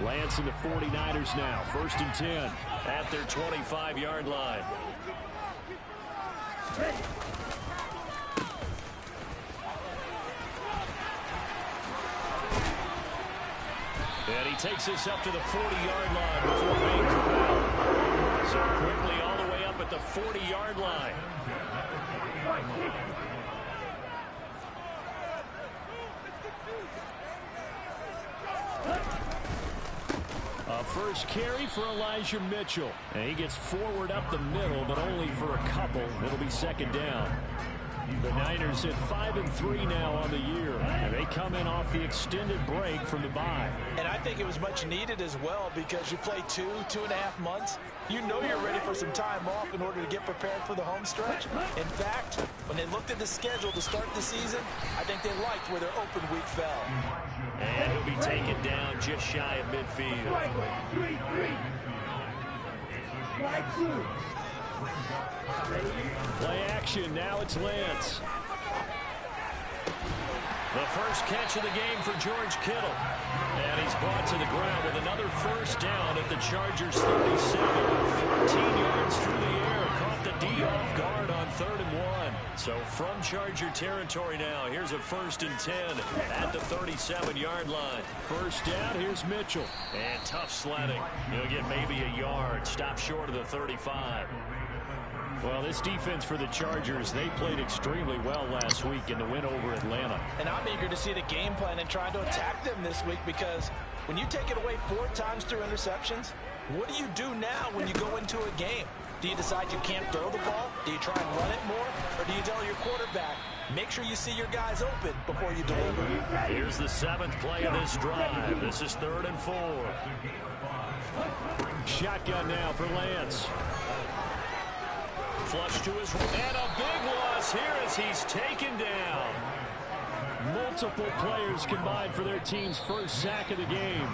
Lance and the 49ers now. 1st and 10 at their 25-yard line. And he takes us up to the 40-yard line before being corralled. So quickly all the way up at the 40-yard line. A first carry for Elijah Mitchell. And he gets forward up the middle, but only for a couple. It'll be 2nd down. The Niners at 5-3 now on the year, and they come in off the extended break from the bye. And I think it was much needed as well, because you play 2.5 months. You know you're ready for some time off in order to get prepared for the home stretch. In fact, when they looked at the schedule to start the season, I think they liked where their open week fell. And he'll be taken down just shy of midfield. Play action, now it's Lance. The first catch of the game for George Kittle. And he's brought to the ground with another first down at the Chargers' 37. 14 yards through the air. Caught the D off guard on 3rd and 1. So from Charger territory now, here's a 1st and 10 at the 37-yard line. First down, here's Mitchell. And tough sledding. He'll get maybe a yard. Stop short of the 35. Well, this defense for the Chargers, they played extremely well last week in the win over Atlanta. And I'm eager to see the game plan and try to attack them this week, because when you take it away 4 times through interceptions, what do you do now when you go into a game? Do you decide you can't throw the ball? Do you try and run it more? Or do you tell your quarterback, make sure you see your guys open before you deliver? Here's the 7th play of this drive. This is 3rd and 4. Shotgun now for Lance. Flush to his right, and a big loss here as he's taken down. Multiple players combined for their team's first sack of the game.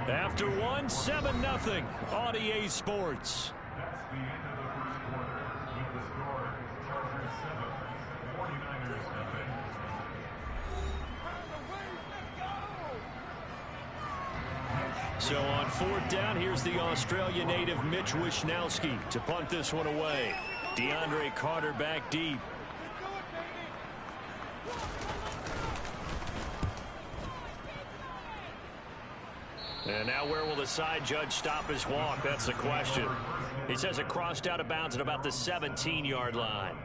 After one, 7-0 on EA Sports. So on 4th down, here's the Australia native Mitch Wishnowsky to punt this one away. DeAndre Carter back deep. And now where will the side judge stop his walk? That's the question. He says it crossed out of bounds at about the 17-yard line.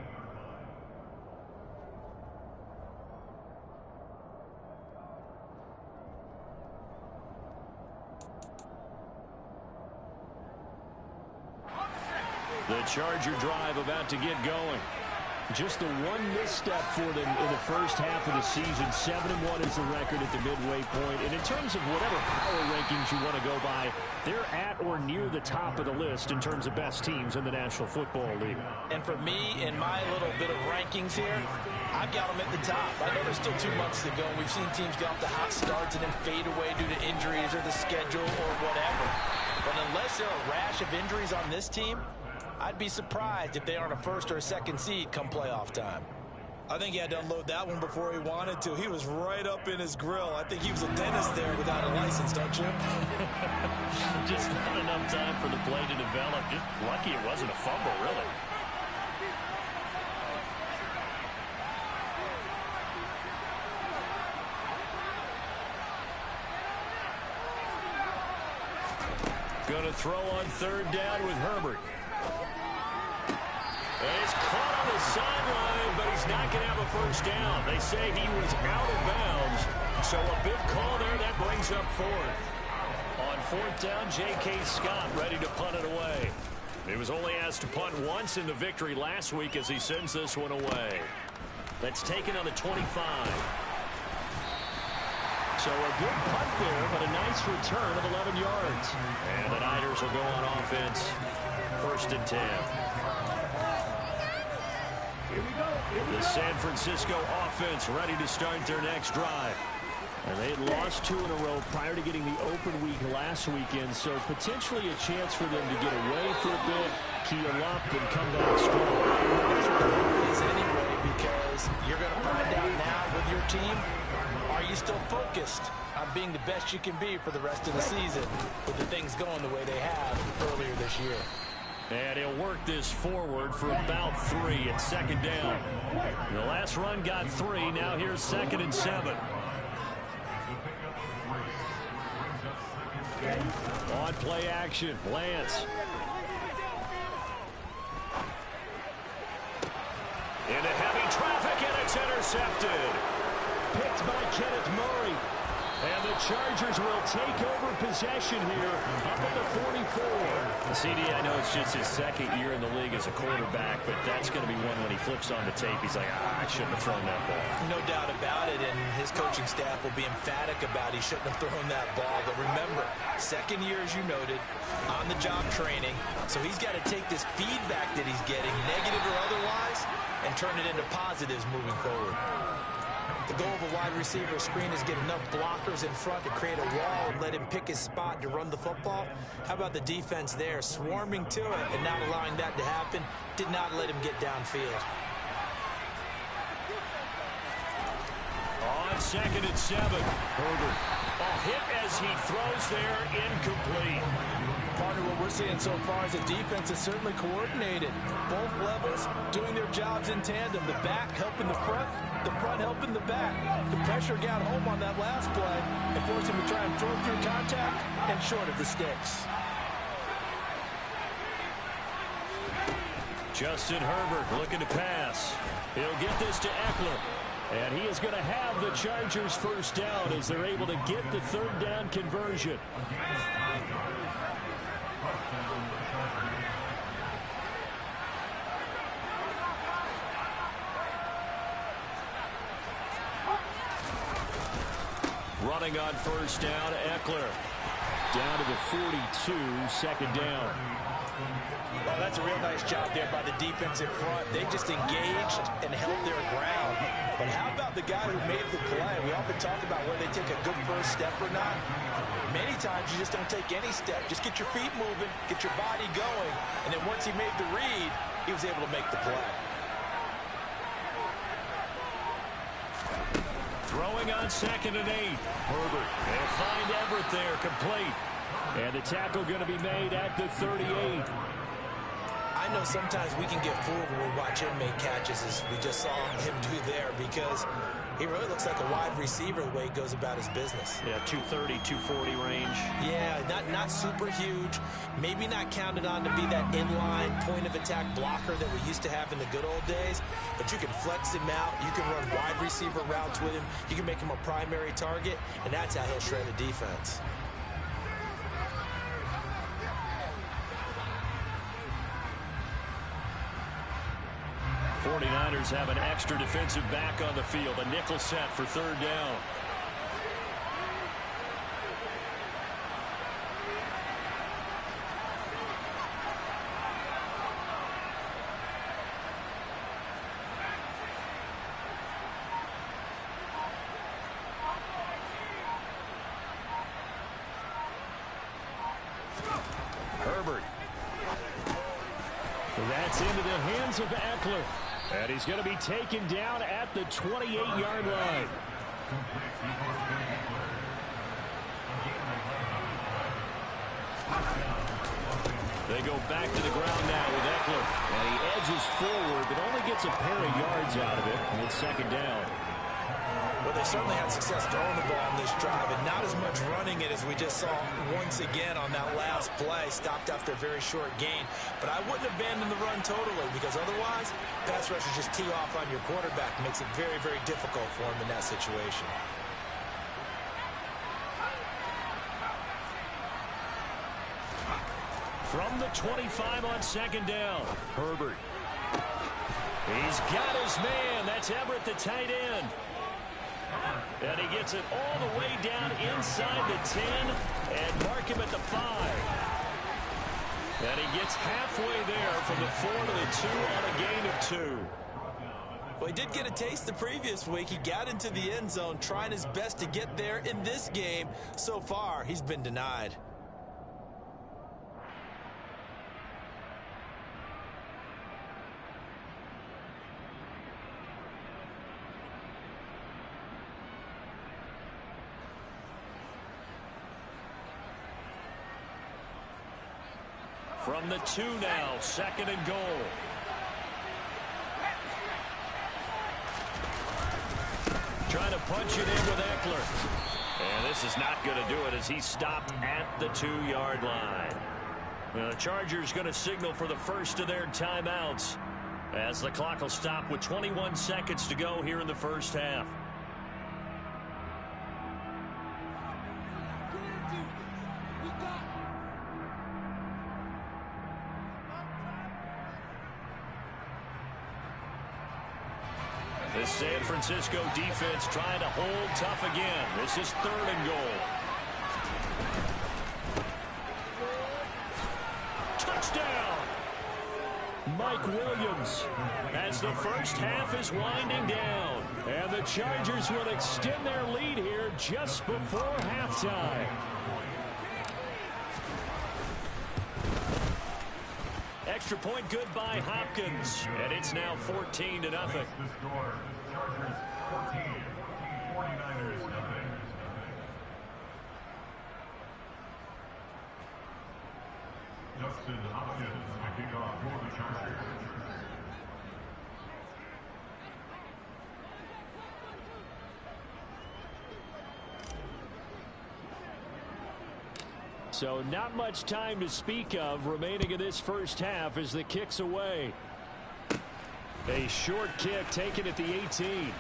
The Charger drive about to get going. Just the one misstep for them in the first half of the season. 7-1 is the record at the midway point. And in terms of whatever power rankings you want to go by, they're at or near the top of the list in terms of best teams in the National Football League. And for me, in my little bit of rankings here, I've got them at the top. I know there's still 2 months to go. We've seen teams get off to hot starts and then fade away due to injuries or the schedule or whatever. But unless there are a rash of injuries on this team, I'd be surprised if they aren't a 1st or a 2nd seed come playoff time. I think he had to unload that one before he wanted to. He was right up in his grill. I think he was a dentist there without a license, don't you? Just not enough time for the play to develop. Just lucky it wasn't a fumble, really. Going to throw on 3rd down with Herbert. And he's caught on the sideline, but he's not going to have a first down. They say he was out of bounds. So a big call there. That brings up 4th. On 4th down, J.K. Scott ready to punt it away. He was only asked to punt once in the victory last week as he sends this one away. That's taken on the 25. So a good punt there, but a nice return of 11 yards. And the Niners will go on offense. 1st and 10. The San Francisco offense ready to start their next drive. And they had lost 2 in a row prior to getting the open week last weekend, so potentially a chance for them to get away for a bit, keel up, and come back strong. That's what it is anyway, because you're going to find out now with your team, Are you still focused on being the best you can be for the rest of the season with the things going the way they have earlier this year? And he'll work this forward for about 3 at second down. The last run got 3. Now here's 2nd and 7. On play action, Lance. Into heavy traffic, and it's intercepted. Picked by Kenneth Murray. And the Chargers will take over possession here up at the 44. CD, I know it's just his 2nd year in the league as a quarterback, but that's going to be one when he flips on the tape. He's like, I shouldn't have thrown that ball. No doubt about it, and his coaching staff will be emphatic about he shouldn't have thrown that ball. But remember, 2nd year, as you noted, on-the-job training. So he's got to take this feedback that he's getting, negative or otherwise, and turn it into positives moving forward. The goal of a wide receiver screen is get enough blockers in front to create a wall and let him pick his spot to run the football. How about the defense there, swarming to it and not allowing that to happen? Did not let him get downfield. On 2nd and 7, Herbert. A hit as he throws there, incomplete. Partner, what we're seeing so far is the defense is certainly coordinated. Both levels doing their jobs in tandem. The back helping the front helping the back. The pressure got home on that last play and forced him to try and throw through contact and short of the sticks. Justin Herbert looking to pass. He'll get this to Eckler. And he is going to have the Chargers first down as they're able to get the 3rd down conversion. Running on first down, Eckler. Down to the 42, 2nd down. Well, that's a real nice job there by the defense in front. They just engaged and held their ground. But how about the guy who made the play? We often talk about whether they take a good first step or not. Many times you just don't take any step. Just get your feet moving, get your body going, and then once he made the read, he was able to make the play. Throwing on 2nd and 8. Herbert. They'll find Everett there, complete. And the tackle going to be made at the 38. I know sometimes we can get fooled when we watch him make catches, as we just saw him do there, because he really looks like a wide receiver the way he goes about his business. Yeah, 230, 240 range. Yeah, not super huge. Maybe not counted on to be that inline point-of-attack blocker that we used to have in the good old days, but you can flex him out. You can run wide receiver routes with him. You can make him a primary target, and that's how he'll shred the defense. '49ers have an extra defensive back on the field. A nickel set for 3rd down. Herbert. That's into the hands of Eckler. And he's going to be taken down at the 28-yard line. They go back to the ground now with Eckler. And he edges forward, but only gets a pair of yards out of it. And it's 2nd down. Well, they certainly had success throwing the ball on this drive, and not as much running it as we just saw once again on that last play. Stopped after a very short gain. But I wouldn't abandon the run totally, because otherwise, pass rushers just tee off on your quarterback. Makes it very, very difficult for him in that situation. From the 25 on 2nd down, Herbert. He's got his man. That's Everett, the tight end. And he gets it all the way down inside the 10 and mark him at the 5. And he gets halfway there from the 4 to the 2 on a gain of 2. Well, he did get a taste the previous week. He got into the end zone trying his best to get there in this game. So far, he's been denied. From the 2 now, 2nd and goal. Trying to punch it in with Eckler. And this is not going to do it as he stopped at the 2-yard line. Now the Chargers going to signal for the first of their timeouts as the clock will stop with 21 seconds to go here in the first half. This San Francisco defense trying to hold tough again. This is 3rd and goal. Touchdown! Mike Williams as the first half is winding down. And the Chargers will extend their lead here just before halftime. Extra point good by Hopkins. And it's now 14-0. The score, Chargers 14, 49ers nothing. Justin Hopkins to kick off for the Chargers. So not much time to speak of remaining in this first half as the kick's away. A short kick taken at the 18.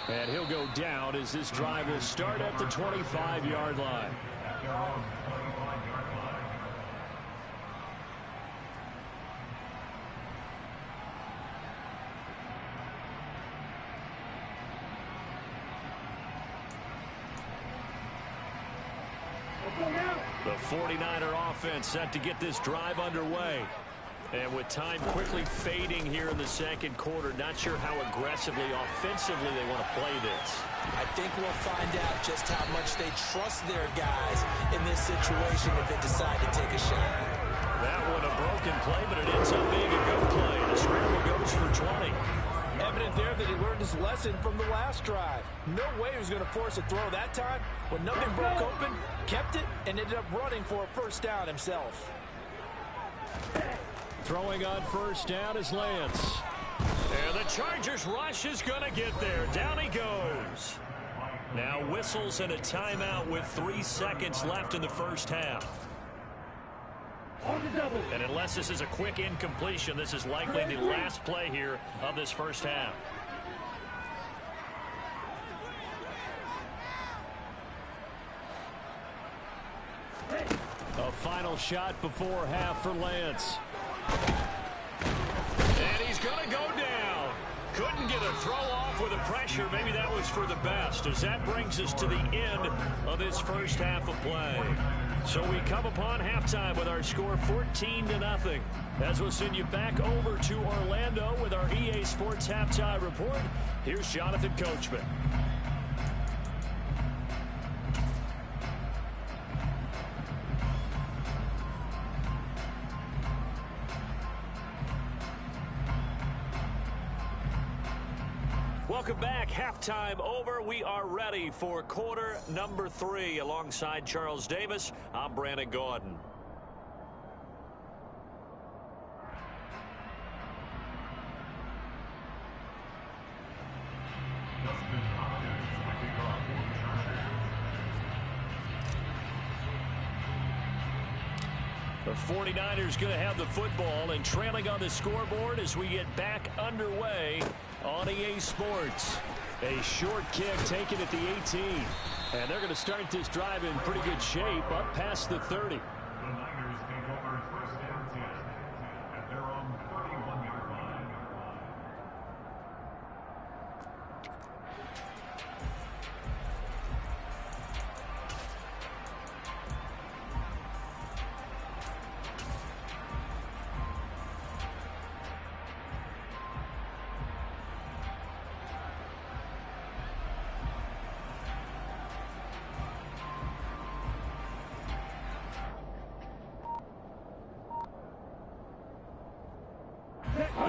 And he'll go down as this drive will start at the 25-yard line. The 49er offense set to get this drive underway. And with time quickly fading here in the second quarter, not sure how aggressively, offensively they want to play this. I think we'll find out just how much they trust their guys in this situation if they decide to take a shot. That one a broken play, but it ends up being a go play. The scramble goes for 20. Evident there that he learned his lesson from the last drive. No way he was going to force a throw that time. When nothing broke open, kept it, and ended up running for a first down himself. Throwing on first down is Lance. And the Chargers rush is going to get there. Down he goes. Now whistles and a timeout with 3 seconds left in the first half. And unless this is a quick incompletion, this is likely the last play here of this first half. A final shot before half for Lance. And he's going to go down. Couldn't get a throw off with the pressure. Maybe that was for the best, as that brings us to the end of this first half of play. So we come upon halftime with our score 14-0. As we'll send you back over to Orlando with our EA Sports Halftime Report, here's Jonathan Coachman. Welcome back. Halftime over. We are ready for quarter number 3. Alongside Charles Davis, I'm Brandon Gordon. The 49ers going to have the football and trailing on the scoreboard as we get back underway on EA Sports. A short kick taken at the 18. And they're going to start this drive in pretty good shape up past the 30. The Niners take over first down 10 at their own 31-yard line.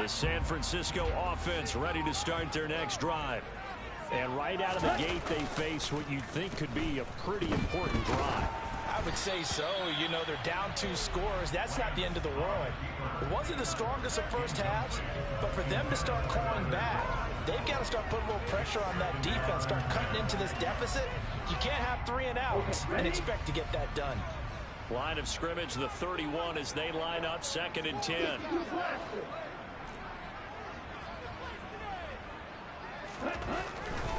The San Francisco offense ready to start their next drive. And right out of the gate, they face what you'd think could be a pretty important drive. I would say so. You know, they're down 2 scores. That's not the end of the world. It wasn't the strongest of first halves, but for them to start clawing back, they've got to start putting a little pressure on that defense, start cutting into this deficit. You can't have 3 and outs and expect to get that done. Line of scrimmage, the 31 as they line up 2nd and 10.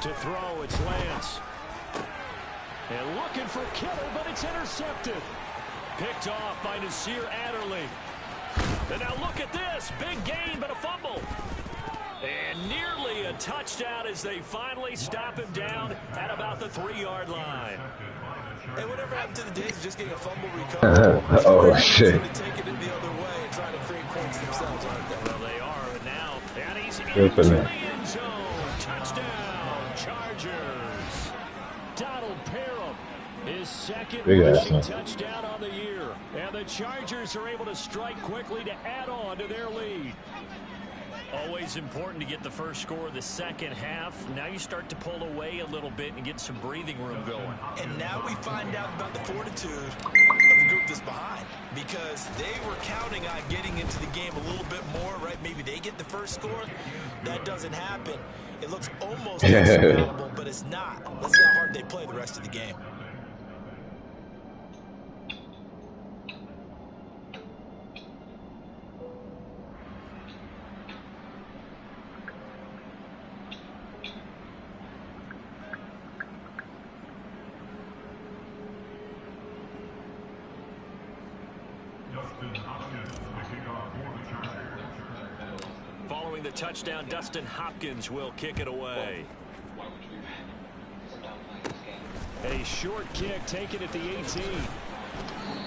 To throw, it's Lance. And looking for Kittle, but it's intercepted. Picked off by Nasir Adderley. And now look at this. Big gain, but a fumble. And nearly a touchdown as they finally stop him down at about the 3-yard line. Hey, whatever happened to the days of just getting a fumble recovery? Oh, shit. To take it in the other way and try to create points themselves, aren't they? Well, they are. And now, and he's Good for into me. the end zone. Touchdown, Chargers. Donald Parham, his second Big ass, rushing man. touchdown on the year. And the Chargers are able to strike quickly to add on to their lead. Always important to get the first score of the second half. Now you start to pull away a little bit and get some breathing room going. And now we find out about the fortitude of the group that's behind, because they were counting on getting into the game a little bit more, right? Maybe they get the first score. That doesn't happen. It looks almost insurmountable, but it's not. Let's see how hard they play the rest of the game. Following the touchdown, Dustin Hopkins will kick it away. A short kick taken at the 18.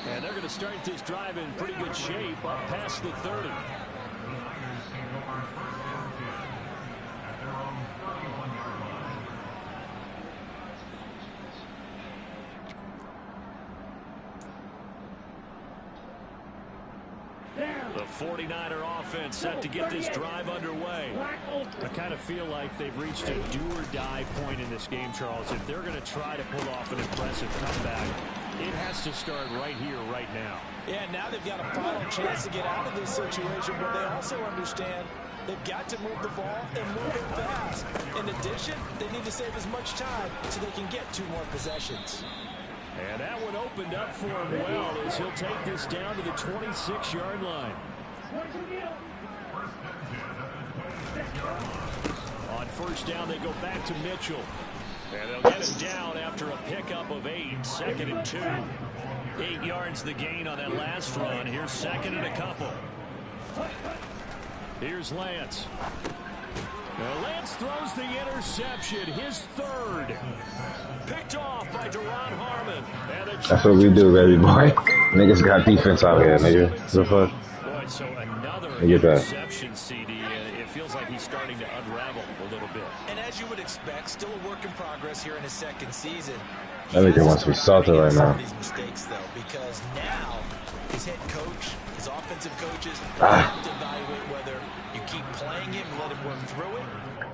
And they're going to start this drive in pretty good shape up past the 30. The 49er offense set to get this drive underway. I kind of feel like they've reached a do-or-die point in this game, Charles. If they're going to try to pull off an impressive comeback, it has to start right here, right now. Yeah, now they've got a final chance to get out of this situation, but they also understand they've got to move the ball and move it fast. In addition, they need to save as much time so they can get 2 more possessions. And that one opened up for him well as he'll take this down to the 26-yard line. On first down, they go back to Mitchell. And they'll get him down after a pickup of 8, 2nd and 2. 8 yards the gain on that last run. Here's 2nd and a couple. Here's Lance. Now Lance throws the interception, his 3rd. Picked off by Deron Harmon. That's what we do, baby boy. Niggas got defense out here, nigga. The fuck? Boy, so another Get that. interception, CD. It feels like he's starting to unravel a little bit. And as you would expect, still a work in progress here in his 2nd season. That nigga wants to be salted right now. These mistakes, though, because now his head coach, his offensive coaches, have to evaluate whether you keep playing him and let him work through it,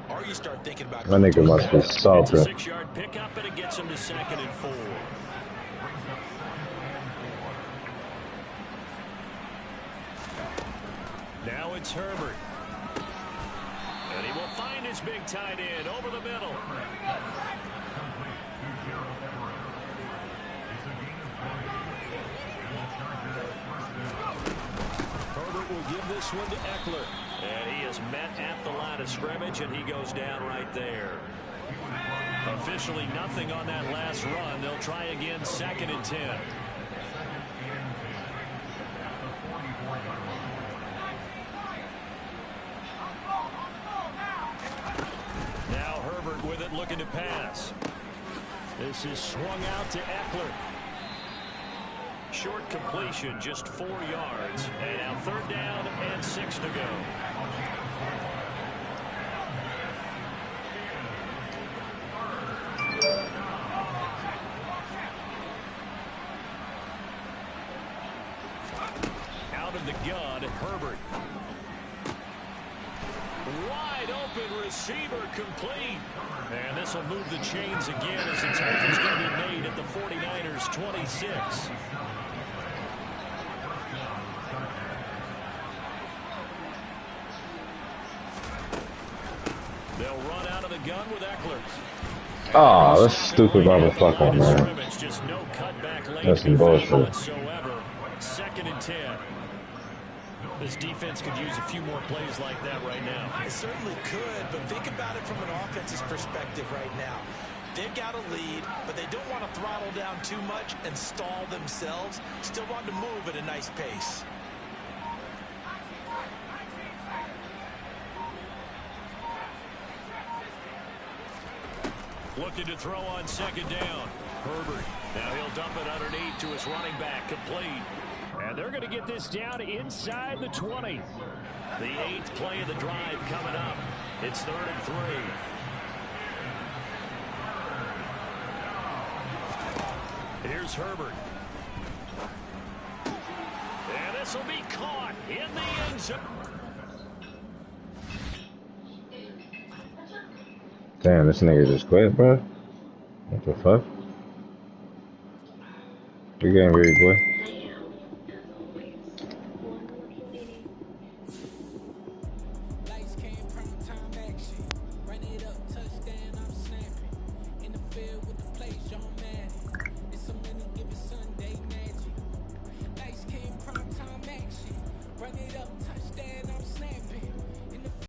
or you start thinking about. That nigga must be It's a salted. 6-yard pickup, and it gets him to 2nd and 4. Now it's Herbert. And he will find his big tight end over the middle. Herbert will give this one to Eckler. And he is met at the line of scrimmage, and he goes down right there. Officially nothing on that last run. They'll try again, 2nd and 10. Now Herbert with it, looking to pass. This is swung out to Eckler. Short completion, just 4 yards. And now 3rd down and 6 to go. Out of the gun, Herbert. Wide open receiver complete. And this will move the chains again as the tackle's going to be made at the 49ers 26. They'll run out of the gun with Eckler. Oh, that's stupid motherfucker, man. Just no cutback lane That's some bullshit. whatsoever. 2nd and 10. This defense could use a few more plays like that right now. It certainly could, but think about it from an offense's perspective right now. They've got a lead, but they don't want to throttle down too much and stall themselves. Still want to move at a nice pace. Looking to throw on 2nd down. Herbert. Now he'll dump it underneath to his running back. Complete. And they're going to get this down inside the 20. The 8th play of the drive coming up. It's 3rd and 3. Here's Herbert. And this will be caught in the end zone. Damn, this nigga just quit, bro. What the fuck? Good game, really, boy.